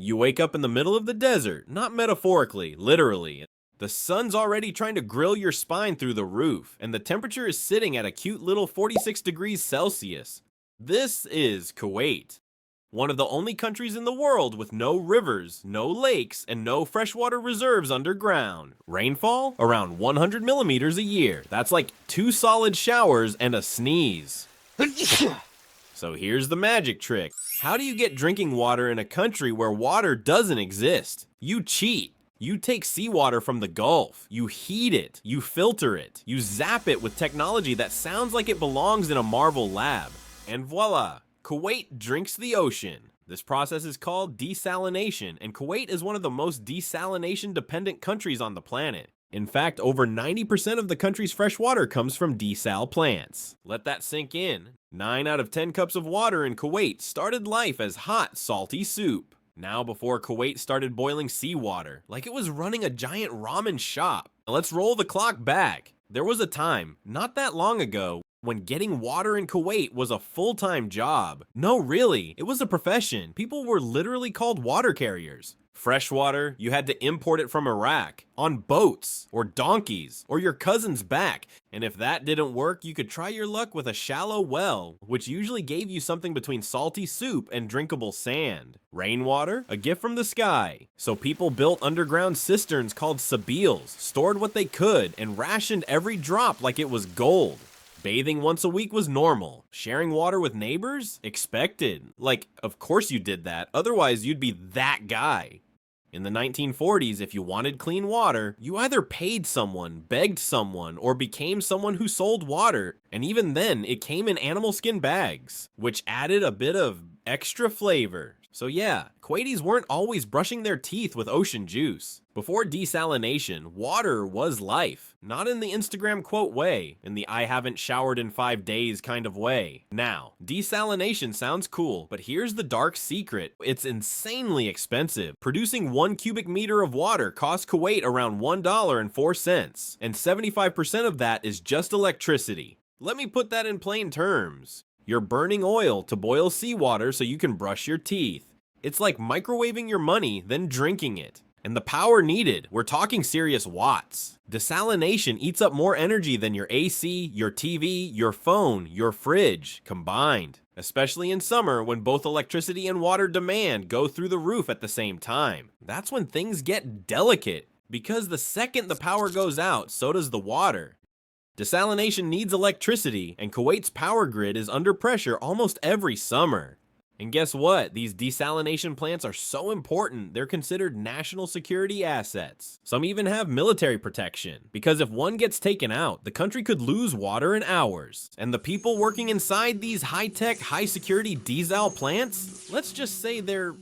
You wake up in the middle of the desert, not metaphorically, literally. The sun's already trying to grill your spine through the roof, and the temperature is sitting at a cute little 46 degrees Celsius. This is Kuwait, one of the only countries in the world with no rivers, no lakes, and no freshwater reserves underground. Rainfall? Around 100 millimeters a year. That's like 2 solid showers and a sneeze. So here's the magic trick. How do you get drinking water in a country where water doesn't exist? You cheat. You take seawater from the Gulf, you heat it, you filter it, you zap it with technology that sounds like it belongs in a Marvel lab. And voila, Kuwait drinks the ocean. This process is called desalination, and Kuwait is one of the most desalination-dependent countries on the planet. In fact, over 90% of the country's fresh water comes from desal plants. Let that sink in. 9 out of 10 cups of water in Kuwait started life as hot, salty soup. Now before Kuwait started boiling seawater, like it was running a giant ramen shop. Let's roll the clock back. There was a time, not that long ago, when getting water in Kuwait was a full-time job. No, really, it was a profession. People were literally called water carriers. Fresh water, you had to import it from Iraq, on boats, or donkeys, or your cousin's back. And if that didn't work, you could try your luck with a shallow well, which usually gave you something between salty soup and drinkable sand. Rainwater, a gift from the sky. So people built underground cisterns called sabils, stored what they could, and rationed every drop like it was gold. Bathing once a week was normal. Sharing water with neighbors? Expected. Like, of course you did that, otherwise you'd be that guy. In the 1940s, if you wanted clean water, you either paid someone, begged someone, or became someone who sold water. And even then, it came in animal skin bags, which added a bit of extra flavor. So yeah, Kuwaitis weren't always brushing their teeth with ocean juice. Before desalination, water was life. Not in the Instagram quote way, in the I haven't showered in 5 days kind of way. Now, desalination sounds cool, but here's the dark secret. It's insanely expensive. Producing 1 cubic meter of water costs Kuwait around $1.04, and 75% of that is just electricity. Let me put that in plain terms. You're burning oil to boil seawater so you can brush your teeth. It's like microwaving your money, then drinking it. And the power needed, we're talking serious watts. Desalination eats up more energy than your AC, your TV, your phone, your fridge combined. Especially in summer when both electricity and water demand go through the roof at the same time. That's when things get delicate, because the second the power goes out, so does the water. Desalination needs electricity, and Kuwait's power grid is under pressure almost every summer. And guess what? These desalination plants are so important, they're considered national security assets. Some even have military protection, because if one gets taken out, the country could lose water in hours. And the people working inside these high-tech, high-security desal plants, let's just say they're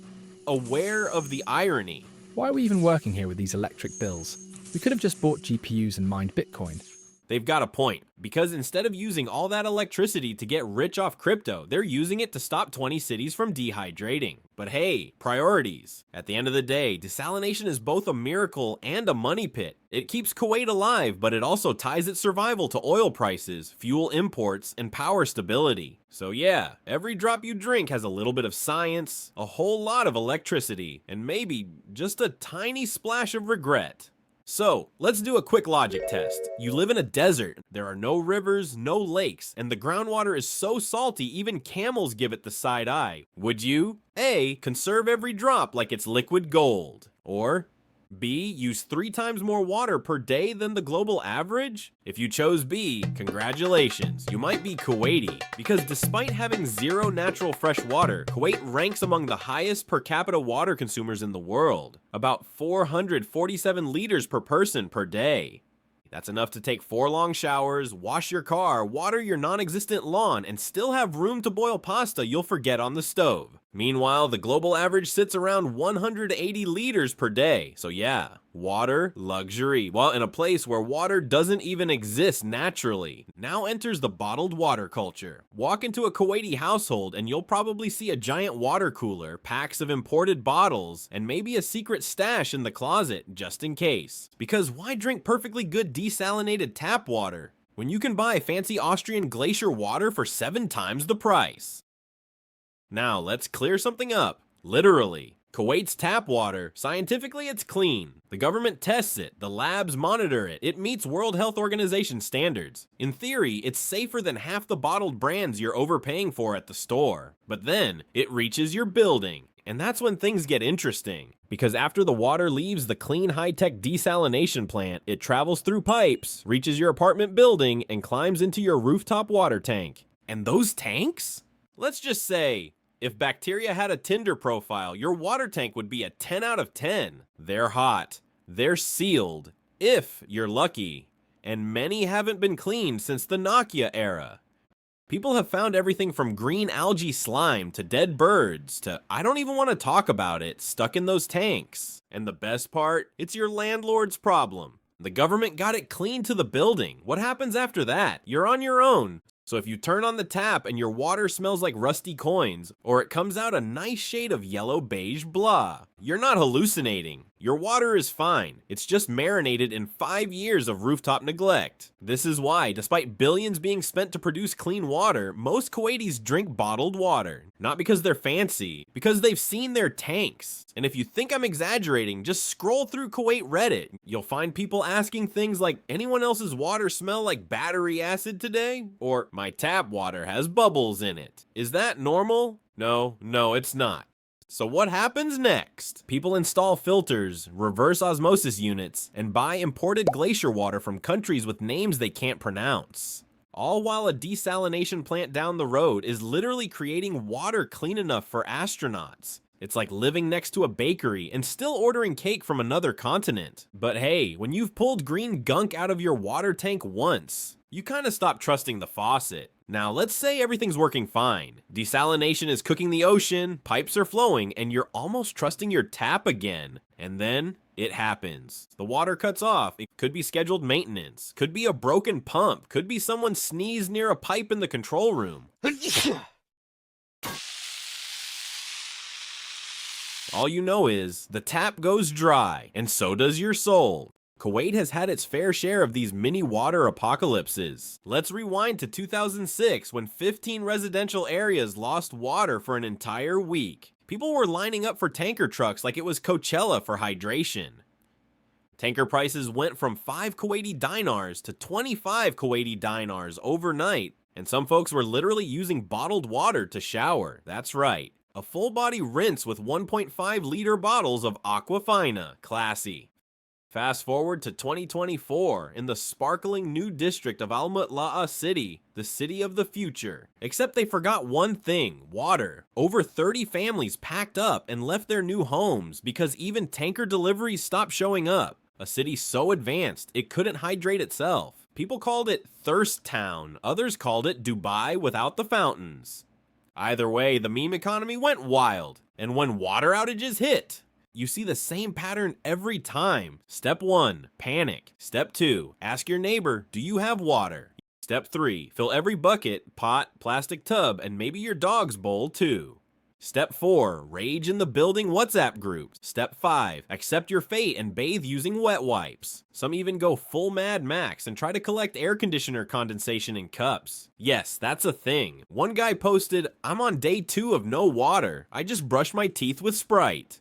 aware of the irony. Why are we even working here with these electric bills? We could have just bought GPUs and mined Bitcoin. They've got a point, because instead of using all that electricity to get rich off crypto, they're using it to stop 20 cities from dehydrating. But hey, priorities. At the end of the day, desalination is both a miracle and a money pit. It keeps Kuwait alive, but it also ties its survival to oil prices, fuel imports, and power stability. So yeah, every drop you drink has a little bit of science, a whole lot of electricity, and maybe just a tiny splash of regret. So, let's do a quick logic test. You live in a desert, there are no rivers, no lakes, and the groundwater is so salty even camels give it the side eye. Would you A. Conserve every drop like it's liquid gold? Or B. Use 3 times more water per day than the global average? If you chose B, congratulations, you might be Kuwaiti, because despite having 0 natural fresh water, Kuwait ranks among the highest per capita water consumers in the world, about 447 liters per person per day. That's enough to take 4 long showers, wash your car, water your non-existent lawn, and still have room to boil pasta you'll forget on the stove. Meanwhile, the global average sits around 180 liters per day. So yeah, water, luxury. Well, in a place where water doesn't even exist naturally. Now enters the bottled water culture. Walk into a Kuwaiti household and you'll probably see a giant water cooler, packs of imported bottles, and maybe a secret stash in the closet, just in case. Because why drink perfectly good desalinated tap water when you can buy fancy Austrian glacier water for 7 times the price? Now let's clear something up. Literally, Kuwait's tap water, scientifically it's clean. The government tests it, the labs monitor it, it meets World Health Organization standards. In theory, it's safer than half the bottled brands you're overpaying for at the store. But then, it reaches your building. And that's when things get interesting. Because after the water leaves the clean high-tech desalination plant, it travels through pipes, reaches your apartment building, and climbs into your rooftop water tank. And those tanks? Let's just say, if bacteria had a Tinder profile, your water tank would be a 10 out of 10. They're hot. They're sealed, if you're lucky. And many haven't been cleaned since the Nokia era. People have found everything from green algae slime to dead birds to, I don't even want to talk about it, stuck in those tanks. And the best part, it's your landlord's problem. The government got it cleaned to the building. What happens after that? You're on your own. So if you turn on the tap and your water smells like rusty coins, or it comes out a nice shade of yellow beige blah, you're not hallucinating. Your water is fine. It's just marinated in 5 years of rooftop neglect. This is why, despite billions being spent to produce clean water, most Kuwaitis drink bottled water. Not because they're fancy, because they've seen their tanks. And if you think I'm exaggerating, just scroll through Kuwait Reddit. You'll find people asking things like, anyone else's water smell like battery acid today? Or, my tap water has bubbles in it. Is that normal? No, it's not. So what happens next? People install filters, reverse osmosis units, and buy imported glacier water from countries with names they can't pronounce. All while a desalination plant down the road is literally creating water clean enough for astronauts. It's like living next to a bakery and still ordering cake from another continent. But hey, when you've pulled green gunk out of your water tank once, you kind of stop trusting the faucet. Now, let's say everything's working fine. Desalination is cooking the ocean, pipes are flowing, and you're almost trusting your tap again. And then, it happens. The water cuts off. It could be scheduled maintenance, could be a broken pump, could be someone sneezed near a pipe in the control room. All you know is, the tap goes dry, and so does your soul. Kuwait has had its fair share of these mini water apocalypses. Let's rewind to 2006 when 15 residential areas lost water for an entire week. People were lining up for tanker trucks like it was Coachella for hydration. Tanker prices went from 5 Kuwaiti dinars to 25 Kuwaiti dinars overnight, and some folks were literally using bottled water to shower. That's right. A full body rinse with 1.5 liter bottles of Aquafina. Classy. Fast forward to 2024, in the sparkling new district of Al Mutla'a City, the city of the future. Except they forgot one thing, water. Over 30 families packed up and left their new homes because even tanker deliveries stopped showing up. A city so advanced, it couldn't hydrate itself. People called it Thirst Town, others called it Dubai without the fountains. Either way, the meme economy went wild. And when water outages hit, you see the same pattern every time. Step 1, panic. Step 2, ask your neighbor, do you have water? Step 3, fill every bucket, pot, plastic tub, and maybe your dog's bowl too. Step 4, rage in the building WhatsApp group. Step 5, accept your fate and bathe using wet wipes. Some even go full Mad Max and try to collect air conditioner condensation in cups. Yes, that's a thing. One guy posted, I'm on day 2 of no water. I just brushed my teeth with Sprite.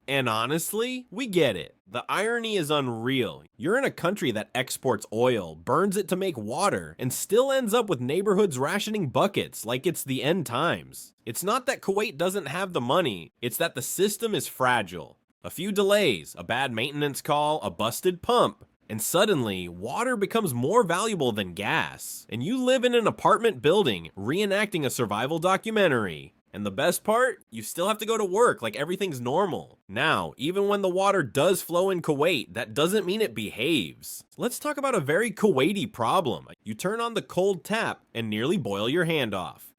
And honestly, we get it. The irony is unreal. You're in a country that exports oil, burns it to make water, and still ends up with neighborhoods rationing buckets like it's the end times. It's not that Kuwait doesn't have the money, it's that the system is fragile. A few delays, a bad maintenance call, a busted pump, and suddenly, water becomes more valuable than gas. And you live in an apartment building, reenacting a survival documentary. And the best part? You still have to go to work like everything's normal. Now, even when the water does flow in Kuwait, that doesn't mean it behaves. Let's talk about a very Kuwaiti problem. You turn on the cold tap and nearly boil your hand off.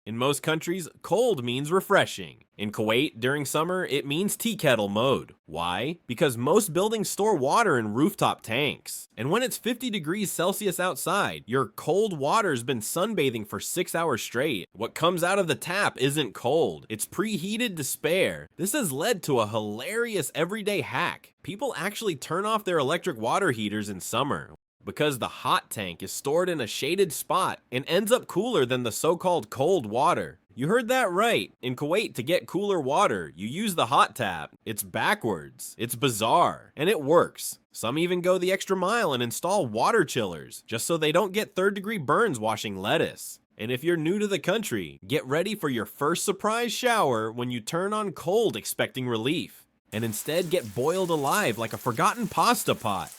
In most countries, cold means refreshing. In Kuwait, during summer, it means tea kettle mode. Why? Because most buildings store water in rooftop tanks. And when it's 50 degrees Celsius outside, your cold water's been sunbathing for 6 hours straight. What comes out of the tap isn't cold, it's preheated to spare. This has led to a hilarious everyday hack. People actually turn off their electric water heaters in summer, because the hot tank is stored in a shaded spot and ends up cooler than the so-called cold water. You heard that right. In Kuwait, to get cooler water, you use the hot tap. It's backwards. It's bizarre. And it works. Some even go the extra mile and install water chillers, just so they don't get third-degree burns washing lettuce. And if you're new to the country, get ready for your first surprise shower when you turn on cold expecting relief, and instead get boiled alive like a forgotten pasta pot.